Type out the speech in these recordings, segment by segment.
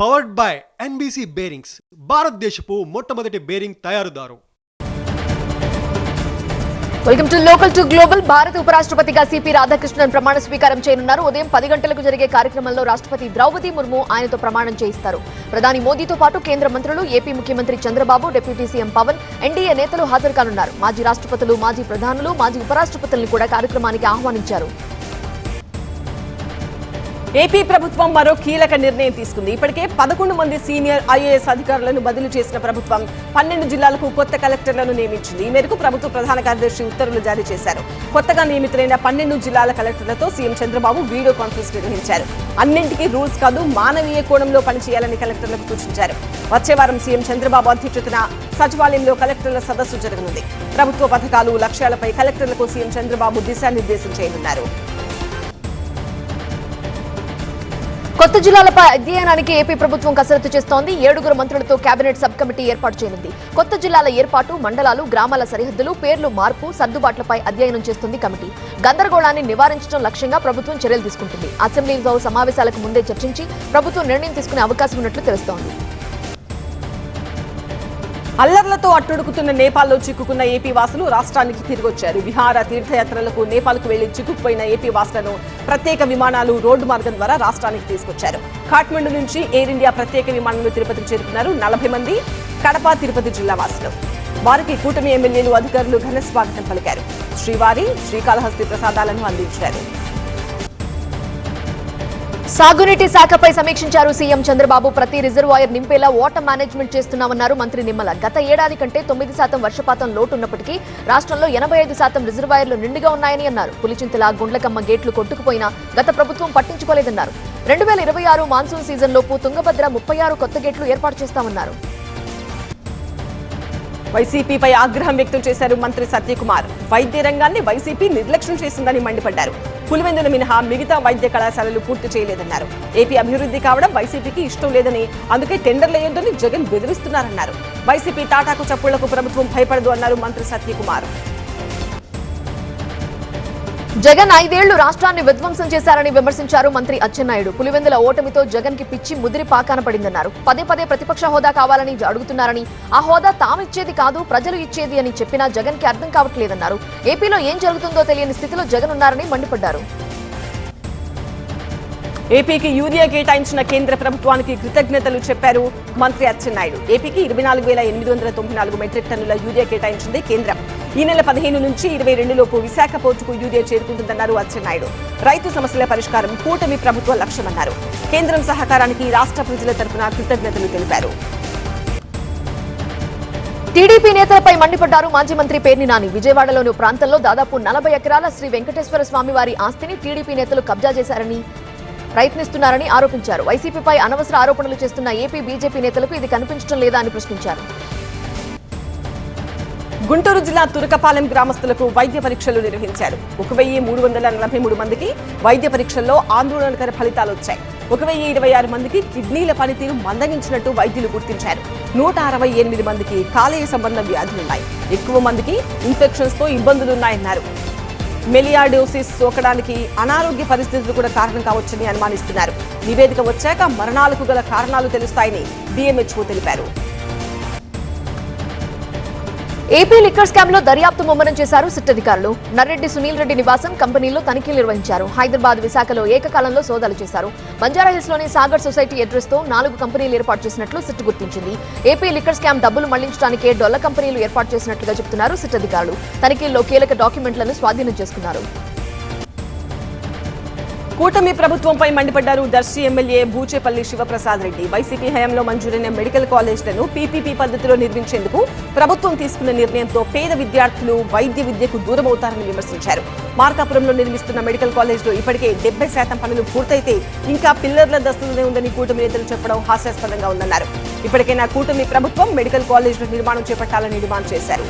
Powered by NBC bearings, భారతదేశపు మొట్టమొదటి bearing తయారుదారు. Welcome to local to global. భారత ఉపరాష్ట్రపతిగా సిపి రాధాకృష్ణన్ ప్రమాణ స్వీకారం చేయనున్నారు. ఉదయం 10 గంటలకు జరిగే కార్యక్రమంలో రాష్ట్రపతి ద్రౌపది ముర్ము ఆయనతో ప్రమాణం చేయిస్తారు. ప్రధాని మోదీతో పాటు కేంద్ర మంత్రులు, ఏపీ ముఖ్యమంత్రి Chandrababu, deputy CM Pawan, NDA నేతలు హాజరు కానున్నారు. మాజీ రాష్ట్రపతులు, మాజీ ప్రధానులు, మాజీ ఉపరాష్ట్రపతులను కూడా కార్యక్రమానికి ఆహ్వానించారు. ఏపీ ప్రభుత్వం మరో కీలక నిర్ణయం తీసుకుంది. ఇప్పటికే 11 మంది సీనియర్ ఐఏఎస్ అధికారులను బదిలీ చేసిన ప్రభుత్వం 12 జిల్లాలకు కొత్త కలెక్టర్లను నియమించింది. ఈ మేరకు ప్రభుత్వ ప్రధాన కార్యదర్శి ఉత్తర్వులు జారీ చేశారు. కొత్తగా నియమితులైన 12 జిల్లాల కలెక్టర్లతో సీఎం చంద్రబాబు వీడియో కాన్ఫరెన్స్ నిర్వహించారు. అన్నింటికీ రూల్స్ కాదు, మానవీయ కోణంలో పనిచేయాలని కలెక్టర్లకు సూచించారు. వచ్చే వారం సీఎం చంద్రబాబు అధ్యక్షతన సచివాలయంలో కలెక్టర్ల సదస్సు జరగనుంది. ప్రభుత్వ పథకాలు, లక్ష్యాలపై కలెక్టర్లకు సీఎం చంద్రబాబు దిశానిర్దేశం చేయనున్నారు. కొత్త జిల్లాలపై అధ్యయనానికి ఏపీ ప్రభుత్వం కసరత్తు చేస్తోంది. 7 మంత్రులతో కేబినెట్ సబ్ కమిటీ ఏర్పాటు చేయనుంది. కొత్త జిల్లాల ఏర్పాటు, మండలాలు, గ్రామాల సరిహద్దులు, పేర్లు మార్పు, సర్దుబాట్లపై అధ్యయనం చేస్తుంది కమిటీ. గందరగోళాన్ని నివారించడం లక్ష్యంగా ప్రభుత్వం చర్యలు తీసుకుంటుంది. అసెంబ్లీలో సమావేశాలకు ముందే చర్చించి ప్రభుత్వం నిర్ణయం తీసుకునే అవకాశం ఉన్నట్లు తెలుస్తోంది. అల్లర్లతో అట్టుడుకుతున్న నేపాల్లో చిక్కుకున్న ఏపీ వాసులు రాష్ట్రానికి తిరిగొచ్చారు. విహార తీర్థయాత్రలకు నేపాల్కు వెళ్లి చిక్కుకుపోయిన ఏపీ వాసులను ప్రత్యేక విమానాలు, రోడ్డు మార్గం ద్వారా రాష్ట్రానికి తీసుకొచ్చారు. ఖాట్మండు నుంచి ఎయిర్ ఇండియా ప్రత్యేక విమానంలో తిరుపతికి చేరుకున్నారు 40 మంది కడప, తిరుపతి జిల్లా వాసులు. వారికి కూటమి ఎమ్మెల్యేలు, అధికారులు ఘన స్వాగతం పలికారు. శ్రీవారి, శ్రీకాళహస్తి ప్రసాదాలను అందించారు. సాగునీటి శాఖపై సమీక్షించారు సీఎం చంద్రబాబు. ప్రతి రిజర్వాయర్ నింపేలా వాటర్ మేనేజ్మెంట్ చేస్తున్నామన్నారు మంత్రి నిమ్మల. గత ఏడాది కంటే 9% వర్షపాతం లోటున్నప్పటికీ రాష్ట్రంలో 85% రిజర్వాయర్లు నిండుగా ఉన్నాయని అన్నారు. పులిచింతల, గుండ్లకమ్మ గేట్లు కొట్టుకుపోయినా గత ప్రభుత్వం పట్టించుకోలేదన్నారు. 2026 మాన్సూన్ సీజన్లోపు తుంగభద్ర 36 కొత్త గేట్లు ఏర్పాటు చేస్తామన్నారు. వైసీపీపై ఆగ్రహం వ్యక్తం చేశారు మంత్రి సత్యకుమార్. వైద్య రంగాన్ని వైసీపీ నిర్లక్ష్యం చేసిందని మండిపడ్డారు. పులివెందుల మినహా మిగతా వైద్య కళాశాలలు పూర్తి చేయలేదన్నారు. ఏపీ అభివృద్ధి కావడం వైసీపీకి ఇష్టం లేదని, అందుకే టెండర్లు వేయొద్దని జగన్ బెదిరిస్తున్నారన్నారు. వైసీపీ తాటాకు చప్పుళ్లకు ప్రభుత్వం భయపడదు అన్నారు మంత్రి సత్యకుమార్. జగన్ 5 ఏళ్లు రాష్ట్రాన్ని విధ్వంసం చేశారని విమర్శించారు మంత్రి అచ్చెన్నాయుడు. పులివెందుల ఓటమితో జగన్ కి పిచ్చి ముదిరి పాకాన పడిందన్నారు. పదే ప్రతిపక్ష హోదా కావాలని అడుగుతున్నారని, ఆ హోదా తామిచ్చేది కాదు, ప్రజలు ఇచ్చేది అని చెప్పినా జగన్ కి అర్థం కావట్లేదన్నారు. ఏపీలో ఏం జరుగుతుందో తెలియని స్థితిలో జగన్ ఉన్నారని మండిపడ్డారు. ఏపీకి యూరియా కేటాయించిన కేంద్ర ప్రభుత్వానికి కృతజ్ఞతలు చెప్పారు మంత్రి అచ్చెన్నాయుడు. ఏపీకి 24,894 మెట్రిక్ టన్నుల యూరియా కేటాయించింది కేంద్రం. ఈ నెల 15 నుంచి 22 లోపు విశాఖ పోర్టుకు యూరియా చేరుకుంటుందన్నారు అచ్చెన్నాయుడు. రైతు సమస్యల పరిష్కారం కూటమి ప్రభుత్వ లక్ష్యమన్నారు. కేంద్రం సహకారానికి రాష్ట్ర ప్రజల తరఫున కృతజ్ఞతలు తెలిపారు. టీడీపీ నేతలపై మండిపడ్డారు మాజీ మంత్రి పేర్ని నాని. విజయవాడలోని ప్రాంతంలో దాదాపు 40 ఎకరాల శ్రీ వెంకటేశ్వర స్వామి వారి ఆస్తిని టీడీపీ నేతలు కబ్జా చేశారని, ప్రయత్నిస్తున్నారని ఆరోపించారు. వైసీపీపై అనవసర ఆరోపణలు చేస్తున్న ఏపీ బీజేపీ నేతలకు ఇది కనిపించడం లేదా అని ప్రశ్నించారు. గుంటూరు జిల్లా తురకపాలెం గ్రామస్తులకు వైద్య పరీక్షలు నిర్వహించారు. 1,343 మందికి వైద్య పరీక్షల్లో ఆందోళనకర ఫలితాలు వచ్చాయి. 1,026 మందికి కిడ్నీల పనితీరు మందగించినట్టు వైద్యులు గుర్తించారు. 168 మందికి కాలేయ సంబంధ వ్యాధులున్నాయి. ఎక్కువ మందికి ఇన్ఫెక్షన్స్ తో ఇబ్బందులున్నాయన్నారు. మెలియాడోసిస్ సోకడానికి అనారోగ్య పరిస్థితులు కూడా కారణం కావచ్చని అనుమానిస్తున్నారు. నివేదిక వచ్చాక మరణాలకు గల కారణాలు తెలుస్తాయని డిఎంహెచ్ఓ తెలిపారు. ఏపీ లిక్కర్ స్కామ్ లో దర్యాప్తు ముమ్మరం చేశారు సిట్ అధికారులు. నర్రెడ్డి సునీల్ రెడ్డి నివాసం, కంపెనీల్లో తనిఖీలు నిర్వహించారు. హైదరాబాద్, విశాఖలో ఏకకాలంలో సోదాలు చేశారు. బంజారాహిల్స్ లోని సాగర్ సొసైటీ అడ్రస్ తో 4 కంపెనీలు ఏర్పాటు చేసినట్లు సిట్ గుర్తించింది. ఏపీ లిక్కర్ స్కామ్ డబ్బులు మళ్లించడానికే డొల్ల కంపెనీలు ఏర్పాటు చేసినట్లుగా చెబుతున్నారు సిట్ అధికారులు. తనిఖీల్లో కీలక డాక్యుమెంట్లను స్వాధీనం చేసుకున్నారు. కూటమి ప్రభుత్వంపై మండిపడ్డారు దర్శి ఎమ్మెల్యే బూచేపల్లి శివప్రసాద్ రెడ్డి. వైసీపీ హయాంలో మంజూరైన మెడికల్ కాలేజీలను పీపీపీ పద్ధతిలో నిర్మించేందుకు ప్రభుత్వం తీసుకున్న నిర్ణయంతో పేద విద్యార్థులు వైద్య విద్యకు దూరమవుతారని విమర్శించారు. మార్కాపురంలో నిర్మిస్తున్న మెడికల్ కాలేజీలో ఇప్పటికే 70% పనులు పూర్తయితే ఇంకా పిల్లర్ల దశలోనే ఉందని కూటమి నేతలు చెప్పడం హాస్యాస్పదంగా ఉందన్నారు. ఇప్పటికైనా కూటమి ప్రభుత్వం మెడికల్ కాలేజీల నిర్మాణం చేపట్టాలని డిమాండ్ చేశారు.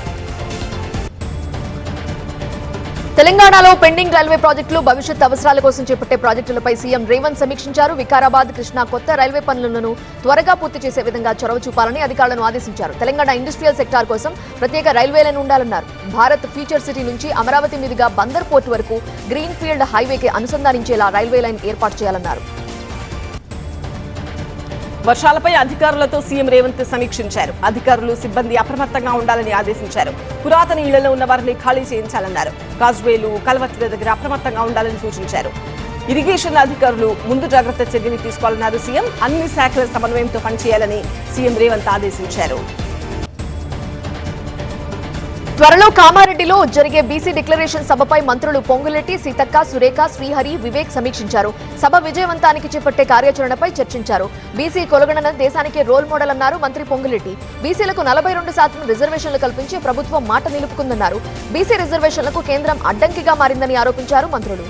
తెలంగాణలో పెండింగ్ రైల్వే ప్రాజెక్టులు, భవిష్యత్ అవసరాల కోసం చేపట్టే ప్రాజెక్టులపై సీఎం రేవంత్ సమీక్షించారు. వికారాబాద్, కృష్ణా కొత్త రైల్వే పనులను త్వరగా పూర్తి చేసే విధంగా చొరవ చూపాలని అధికారులను ఆదేశించారు. తెలంగాణ ఇండస్ట్రియల్ సెక్టార్ కోసం ప్రత్యేక రైల్వేలను ఉండాలన్నారు. భారత్ ఫ్యూచర్ సిటీ నుంచి అమరావతి మీదుగా బందర్ పోర్టు వరకు గ్రీన్ ఫీల్డ్ హైవేకి అనుసంధానించేలా రైల్వే లైన్ ఏర్పాటు చేయాలన్నారు. వర్షాలపై అధికారులతో సీఎం రేవంత్ సమీక్షించారు. అధికారులు సిబ్బంది అప్రమత్తంగా ఉండాలని ఆదేశించారు. పురాతన ఇళ్లలో ఉన్న వారిని ఖాళీ చేయించాలన్నారు. కాజ్వేలు, కల్వర్టుల దగ్గర అప్రమత్తంగా ఉండాలని సూచించారు. ఇరిగేషన్ అధికారులు ముందు జాగ్రత్త చర్యలు తీసుకోవాలన్నారు సీఎం. అన్ని శాఖల సమన్వయంతో పనిచేయాలని సీఎం రేవంత్ ఆదేశించారు. త్వరలో కామారెడ్డిలో జరిగే బీసీ డిక్లరేషన్ సభపై మంత్రులు పొంగులెట్టి, సీతక్క, సురేఖ, శ్రీహరి, వివేక్ సమీక్షించారు. సభ విజయవంతానికి చేపట్టే కార్యాచరణపై చర్చించారు. బీసీ కొలగణన దేశానికే రోల్ మోడల్ అన్నారు మంత్రి పొంగులెట్టి. బీసీలకు 42% రిజర్వేషన్లు కల్పించి ప్రభుత్వం మాట నిలుపుకుందన్నారు. బీసీ రిజర్వేషన్లకు కేంద్రం అడ్డంకిగా మారిందని ఆరోపించారు మంత్రులు.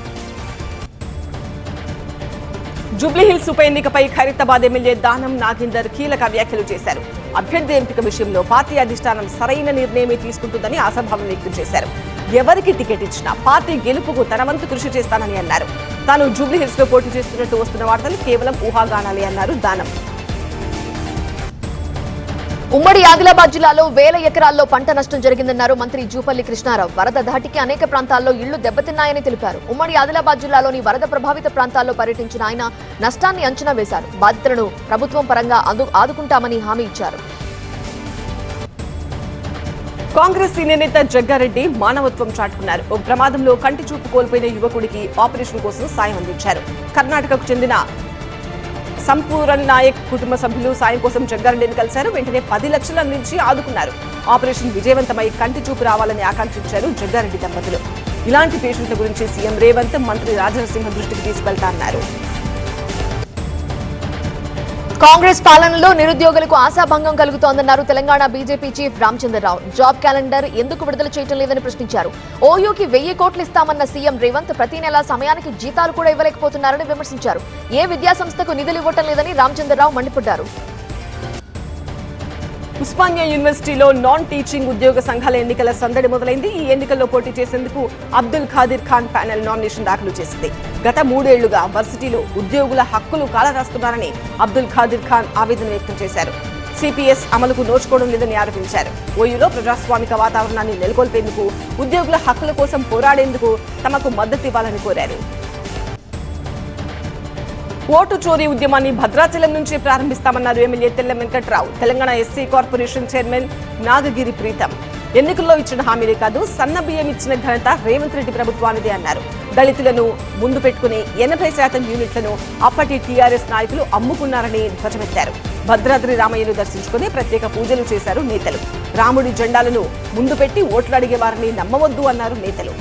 జూబ్లీహిల్స్ ఉప ఎన్నికపై ఖైరతాబాద్ ఎమ్మెల్యే దానం నాగేందర్ కీలక వ్యాఖ్యలు చేశారు. అభ్యర్థి ఎంపిక విషయంలో పార్టీ అధిష్టానం సరైన నిర్ణయమే తీసుకుంటుందని ఆశాభావం వ్యక్తం చేశారు. ఎవరికి టికెట్ ఇచ్చినా పార్టీ గెలుపుకు తన వంతు కృషి చేస్తానని అన్నారు. తాను జూబ్లీహిల్స్ లో పోటీ చేస్తున్నట్టు వస్తున్న వార్తలు కేవలం ఊహాగానాలే అన్నారు దానం. ఉమ్మడి ఆదిలాబాద్ జిల్లాలో వేల ఎకరాల్లో పంట నష్టం జరిగిందన్నారు మంత్రి జూపల్లి కృష్ణారావు. వరద ధాటికి అనేక ప్రాంతాల్లో ఇళ్లు దెబ్బతిన్నాయని తెలిపారు. ఉమ్మడి ఆదిలాబాద్ జిల్లాలోని వరద ప్రభావిత ప్రాంతాల్లో పర్యటించిన ఆయన నష్టాన్ని అంచనా వేశారు. బాధితులను ప్రభుత్వం పరంగా ఆదుకుంటామని హామీ ఇచ్చారు. కాంగ్రెస్ సీనియర్ నేత జగ్గారెడ్డి మానవత్వం చాటుకున్నారు. ఓ ప్రమాదంలో కంటి చూపు కోల్పోయిన యువకుడికి ఆపరేషన్ కోసం సాయం అందించారు. కర్ణాటకకు చెందిన సంపూరన్ నాయక్ కుటుంబ సభ్యులు సాయం కోసం జగ్గారెడ్డిని కలిశారు. వెంటనే 10 లక్షలు అందించి ఆదుకున్నారు. ఆపరేషన్ విజయవంతమై కంటి చూపు రావాలని ఆకాంక్షించారు జగ్గారెడ్డి దంపతులు. ఇలాంటి పేషెంట్ల గురించి సీఎం రేవంత్ మంత్రి రాజనరసింహ దృష్టికి తీసుకెళ్తారన్నారు. కాంగ్రెస్ పాలనలో నిరుద్యోగులకు ఆశాభంగం కలుగుతోందన్నారు Telangana BJP chief Ramachandra Rao. Job calendar ఎందుకు విడుదల చేయడం లేదని ప్రశ్నించారు. ఓయూకి 1000 కోట్లు ఇస్తామన్న సీఎం రేవంత్ ప్రతి నెలా సమయానికి జీతాలు కూడా ఇవ్వలేకపోతున్నారని విమర్శించారు. ఏ విద్యాసంస్థకు నిధులు ఇవ్వటం లేదని రామచంద్రరావు మండిపడ్డారు. ఉస్మానియా యూనివర్సిటీలో నాన్ టీచింగ్ ఉద్యోగ సంఘాల ఎన్నికల సందడి మొదలైంది. ఈ ఎన్నికల్లో పోటీ చేసేందుకు అబ్దుల్ ఖాదిర్ ఖాన్ ప్యానెల్ నామినేషన్ దాఖలు చేసింది. గత 3 ఏళ్లుగా వర్సిటీలో ఉద్యోగుల హక్కులు కాలరాస్తున్నారని అబ్దుల్ ఖాదిర్ ఖాన్ ఆవేదన వ్యక్తం చేశారు. సిపిఎస్ అమలుకు నోచుకోవడం లేదని ఆరోపించారు. ఓయూలో ప్రజాస్వామిక వాతావరణాన్ని నెలకొల్పేందుకు, ఉద్యోగుల హక్కుల కోసం పోరాడేందుకు తమకు మద్దతు ఇవ్వాలని కోరారు. ఓటు చోరీ ఉద్యమాన్ని భద్రాచలం నుంచి ప్రారంభిస్తామన్నారు MLA Tella Venkatrao. Telangana SC corporation chairman Nagagiri Preetham ఎన్నికల్లో ఇచ్చిన హామీలే కాదు, సన్న బియ్యం ఇచ్చిన ఘనత రేవంత్ రెడ్డి ప్రభుత్వానిదే అన్నారు. దళితులను ముందు పెట్టుకుని 80% యూనిట్లను అప్పటి టీఆర్ఎస్ నాయకులు అమ్ముకున్నారని ధ్వజమెత్తారు. భద్రాద్రి రామయ్యను దర్శించుకుని ప్రత్యేక పూజలు చేశారు నేతలు. రాముడి జెండాలను ముందు పెట్టి ఓట్లు అడిగే వారిని నమ్మవద్దు అన్నారు నేతలు.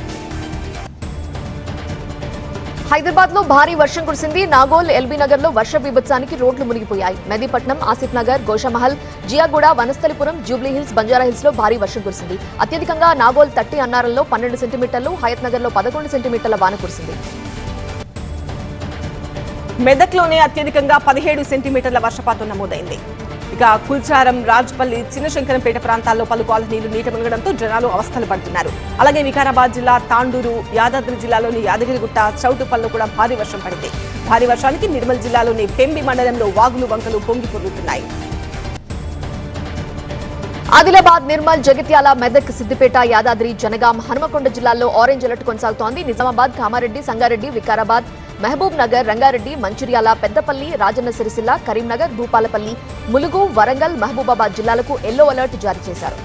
హైదరాబాద్ లో భారీ వర్షం కురిసింది. నాగోల్, ఎల్బీ నగర్ లో వర్ష బీభత్సానికి రోడ్లు మునిగిపోయాయి. మెదీపట్నం, ఆసిఫ్ నగర్, గోషామహల్, జియాగూడ, వనస్థలిపురం, జూబ్లీహిల్స్, బంజారాహిల్స్ లో భారీ వర్షం కురిసింది. అత్యధికంగా నాగోల్ తట్టి అన్నారంలో 12 సెంటీమీటర్లు, హయత్ నగర్ లో 11 సెంటీమీటర్ల వాన కురిసింది. మెదక్లోనే అత్యధికంగా 17 సెంటీమీటర్ల వర్షపాతం నమోదైంది. ఇక కుల్చారం, రాజ్పల్లి, చిన్నశంకరంపేట ప్రాంతాల్లో పలు కాలనీలు నీట మునగడంతో జనాలు అవస్థలు పడుతున్నారు. అలాగే వికారాబాద్ జిల్లా తాండూరు, యాదాద్రి జిల్లాలోని యాదగిరిగుట్ట, చౌటుపల్లో కూడా భారీ వర్షం పడింది. భారీ వర్షానికి నిర్మల్ జిల్లాలోని పెంబి మండలంలో వాగులు, వంకలు పొంగి పొర్లుతున్నాయి. ఆదిలాబాద్, నిర్మల్, జగిత్యాల, మెదక్, సిద్దిపేట, యాదాద్రి, జనగాం, హనుమకొండ జిల్లాల్లో ఆరెంజ్ అలర్ట్ కొనసాగుతోంది. నిజామాబాద్, కామారెడ్డి, సంగారెడ్డి, వికారాబాద్, మహబూబ్ నగర్, రంగారెడ్డి, మంచిర్యాల, పెద్దపల్లి, రాజన్న సిరిసిల్ల, కరీంనగర్, భూపాలపల్లి, ములుగు, వరంగల్, మహబూబాబాద్ జిల్లాలకు ఎల్లో అలర్ట్ జారీ చేశారు.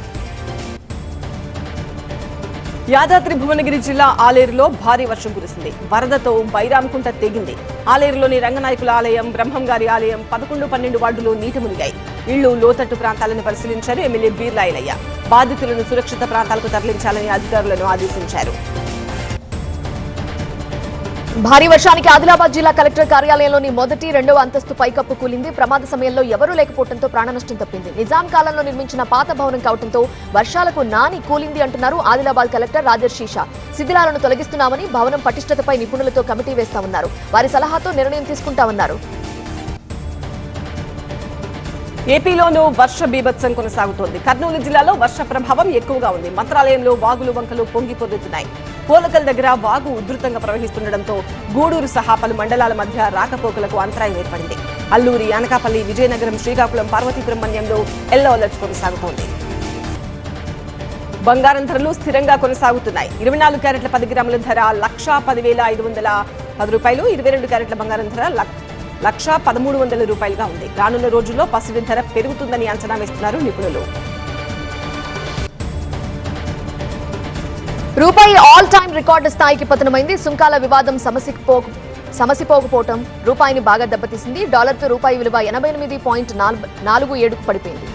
యాదాద్రి భువనగిరి జిల్లా ఆలేరులో భారీ వర్షం కురిసింది. వరదతో బైరాంకుంట తెగింది. ఆలేరులోని రంగనాయకుల ఆలయం, బ్రహ్మంగారి ఆలయం 11, 12 వార్డులు నీట మునిగాయి. ఇళ్లు, లోతట్టు ప్రాంతాలను పరిశీలించారు ఎమ్మెల్యే బీర్లాయిలయ్య. బాధితులను సురక్షిత ప్రాంతాలకు తరలించాలని అధికారులను ఆదేశించారు. భారీ వర్షానికి ఆదిలాబాద్ జిల్లా కలెక్టర్ కార్యాలయంలోని మొదటి, 2వ అంతస్తు పైకప్పు కూలింది. ప్రమాద సమయంలో ఎవరూ లేకపోవడంతో ప్రాణనష్టం తప్పింది. నిజాం కాలంలో నిర్మించిన పాత భవనం కావడంతో వర్షాలకు నాని కూలింది అంటున్నారు ఆదిలాబాద్ కలెక్టర్ రాజర్షి షా. శిథిలాలను తొలగిస్తున్నామని, భవనం పటిష్టతపై నిపుణులతో కమిటీ వేస్తామన్నారు. వారి సలహాతో నిర్ణయం తీసుకుంటామన్నారు. ఏపీలోనూ వర్ష బీభత్సం కొనసాగుతోంది. కర్నూలు జిల్లాలో వర్ష ప్రభావం ఎక్కువగా ఉంది. మంత్రాలయంలో వాగులు, వంకలు పొంగి పొర్లుతున్నాయి. పోలకల్ దగ్గర వాగు ఉధృతంగా ప్రవహిస్తుండటంతో గూడూరు సహా పలు మండలాల మధ్య రాకపోకలకు అంతరాయం ఏర్పడింది. అల్లూరి, అనకాపల్లి, విజయనగరం, శ్రీకాకుళం, పార్వతీపురం మన్యంలో ఎల్లో అలర్ట్ కొనసాగుతోంది. బంగారం ధరలు స్థిరంగా కొనసాగుతున్నాయి. 24 క్యారెట్ల 10 గ్రాముల ధర 1,10,510 రూపాయలు. 22 క్యారెట్ల బంగారం ధర 1,13,00 ఉంది. రానున్న రోజుల్లో పసిడి ధర పెరుగుతుందని అంచనా వేస్తున్నారు నిపుణులు. రూపాయి ఆల్ టైమ్ రికార్డు స్థాయికి పతనమైంది. సుంకాల వివాదం సమసిపోకపోవటం రూపాయిని బాగా దెబ్బతీసింది. డాలర్తో రూపాయి విలువ 88.47కు పడిపోయింది.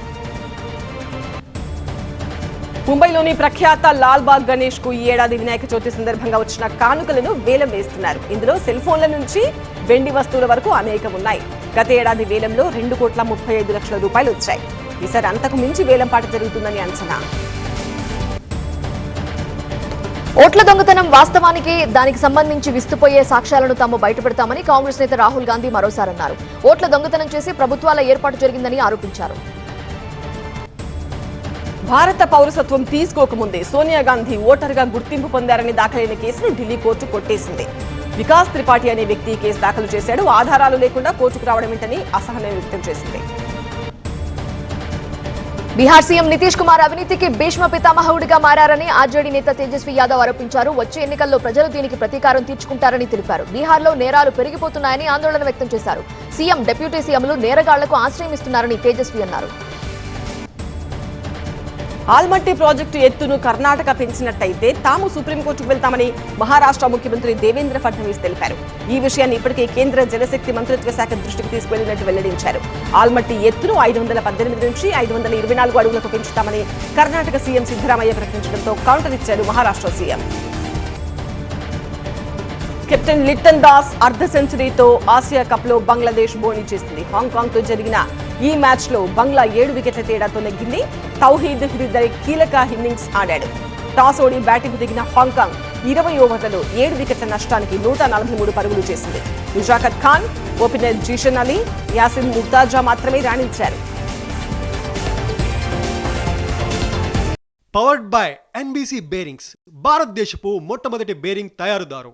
ముంబైలోని ప్రఖ్యాత లాల్ బాగ్ గణేష్ కు ఈ ఏడాది వినాయక చవితి సందర్భంగా వచ్చిన కానుకలను వేలం వేస్తున్నారు. ఇందులో సెల్ ఫోన్ల నుంచి వెండి వస్తువుల వరకు అనేకం ఉన్నాయి. గత ఏడాది వేలంలో 2,35,00,000 రూపాయలు వచ్చాయి. ఈసారి అంతకు మించి వేలంపాట జరుగుతుందని అంచనా. ఓట్ల దొంగతనం వాస్తవానికి దానికి సంబంధించి విస్తుపోయే సాక్ష్యాలను తాము బయటపెడతామని కాంగ్రెస్ నేత రాహుల్ గాంధీ మరోసారి అన్నారు. ఓట్ల దొంగతనం చేసి ప్రభుత్వాల ఏర్పాటు జరిగిందని ఆరోపించారు. భారత పౌరసత్వం తీసుకోకముందే సోనియా గాంధీ ఓటరుగా గుర్తింపు పొందారని దాఖలైన కేసును ఢిల్లీ కోర్టు కొట్టేసింది. వికాస్ త్రిపాఠి అనే వ్యక్తి కేసు దాఖలు చేశాడు. ఆధారాలు లేకుండా కోర్టుకు రావడం ఏంటని అసహనం వ్యక్తం చేసింది. బీహార్ సీఎం నితీష్ కుమార్ అవినీతికి భీష్మ పితామహుడిగా మారారని ఆర్జేడీ నేత తేజస్వి యాదవ్ ఆరోపించారు. వచ్చే ఎన్నికల్లో ప్రజలు దీనికి ప్రతీకారం తీర్చుకుంటారని తెలిపారు. బీహార్లో నేరాలు పెరిగిపోతున్నాయని ఆందోళన వ్యక్తం చేశారు. సీఎం, డిప్యూటీ సీఎంలు నేరగాళ్లకు ఆశ్రయం ఇస్తున్నారని తేజస్వి అన్నారు. ఆల్మట్టి ప్రాజెక్టు ఎత్తును కర్ణాటక పెంచినట్టయితే తాము సుప్రీంకోర్టుకు వెళ్తామని మహారాష్ట్ర ముఖ్యమంత్రి దేవేంద్ర ఫడ్నవీస్ తెలిపారు. ఈ విషయాన్ని ఇప్పటికే కేంద్ర జలశక్తి మంత్రిత్వ శాఖ దృష్టికి తీసుకువెళ్లినట్టు వెల్లడించారు. ఆల్మట్టి ఎత్తును 518 నుంచి 524 అడుగులకు పెంచుతామని కర్ణాటక సీఎం సిద్దరామయ్య ప్రకటించడంతో కౌంటర్ ఇచ్చారు Maharashtra CM. Captain Lytton Das అర్ధ సెంచరీతో ఆసియా కప్ లో బంగ్లాదేశ్ బోణీ చేసింది. హాంకాంగ్ తో జరిగిన ఈ మ్యాచ్ లో బంగ్లా 7 వికెట్ల తేడాతో నెగ్గింది. తౌహీద్ హృదయ్ కీలక ఇన్నింగ్స్ ఆడాడు. టాస్ ఓడి బ్యాటింగ్ దిగిన హాంకాంగ్ 20 ఓవర్లలో 7 వికెట్ల నష్టానికి 143 పరుగులు చేసింది. నిజాకత్ ఖాన్, ఓపెనర్ జీషన్ అలీ, యాసిన్ ముర్తాజా మాత్రమే రాణించారు. పవర్డ్ బై ఎన్బీసీ బేరింగ్స్, భారతదేశపు మొట్టమొదటి బేరింగ్ తయారుదారు.